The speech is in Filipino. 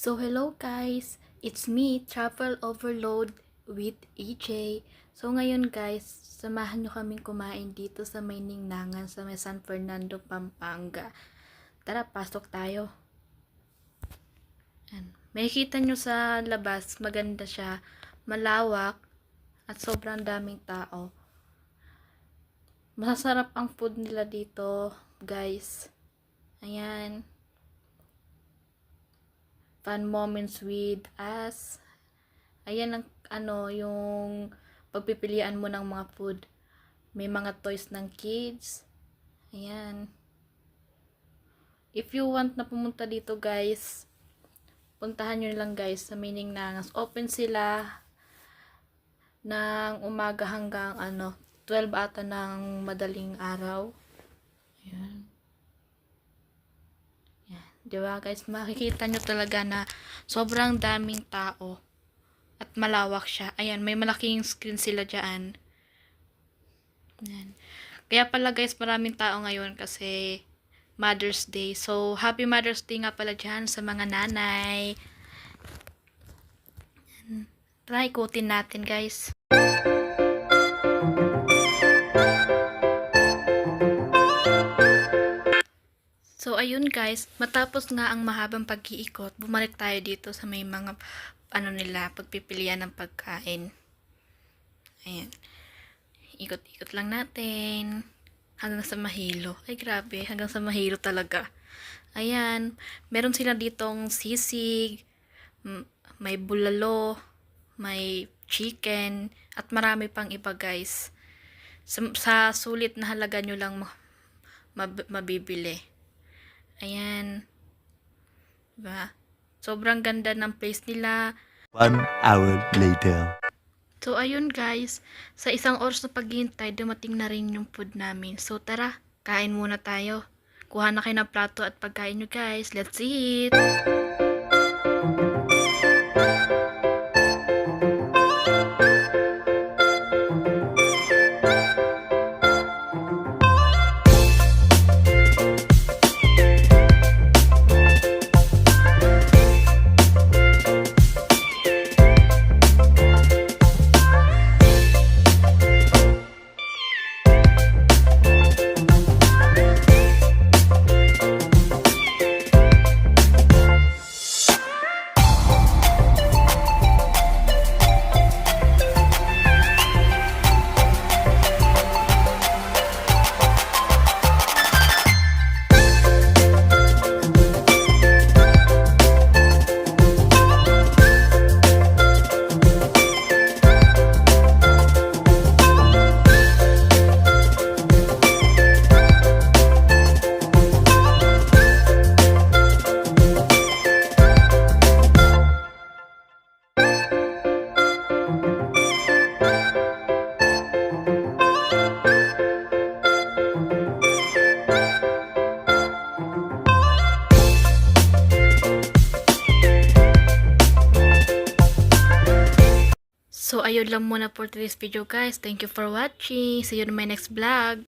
So hello guys, it's me, Travel Overload with EJ. So ngayon guys, samahan nyo kaming kumain dito sa may Ningnangan sa may San Fernando, Pampanga. Tara, pasok tayo. Makikita nyo sa labas, maganda siya, malawak, at sobrang daming tao. Masasarap ang food nila dito, guys. Ayan. Fun moments with us. Ayan ang yung pagpipilian mo ng mga food. May mga toys ng kids. Ayan. If you want na pumunta dito, guys, puntahan nyo lang guys sa Ningnangan. Open sila ng umaga hanggang 12 ata ng madaling araw. Ayan. Diba guys, makikita nyo talaga na sobrang daming tao at malawak siya. Ayan, may malaking screen sila dyan. Ayan. Kaya pala guys, maraming tao ngayon kasi Mother's Day. So, Happy Mother's Day nga pala dyan sa mga nanay. Try ikutin natin guys. So, ayun guys, matapos nga ang mahabang pag-iikot, bumalik tayo dito sa may mga, pagpipilian ng pagkain. Ayan. Ikot-ikot lang natin. Hanggang sa Mahilo. Ay, grabe. Hanggang sa Mahilo talaga. Ayan. Meron sila ditong sisig, may bulalo, may chicken, at marami pang iba guys. Sa sulit na halaga nyo lang mabibili. Ayan. Diba? Sobrang ganda ng place nila. 1 hour later. So, ayun guys. Sa isang oras na paghihintay, dumating na rin yung food namin. So, tara. Kain muna tayo. Kuha na kayo ng plato at pagkain nyo guys. Let's eat! So, ayun lang muna for today's video guys. Thank you for watching. See you in my next vlog.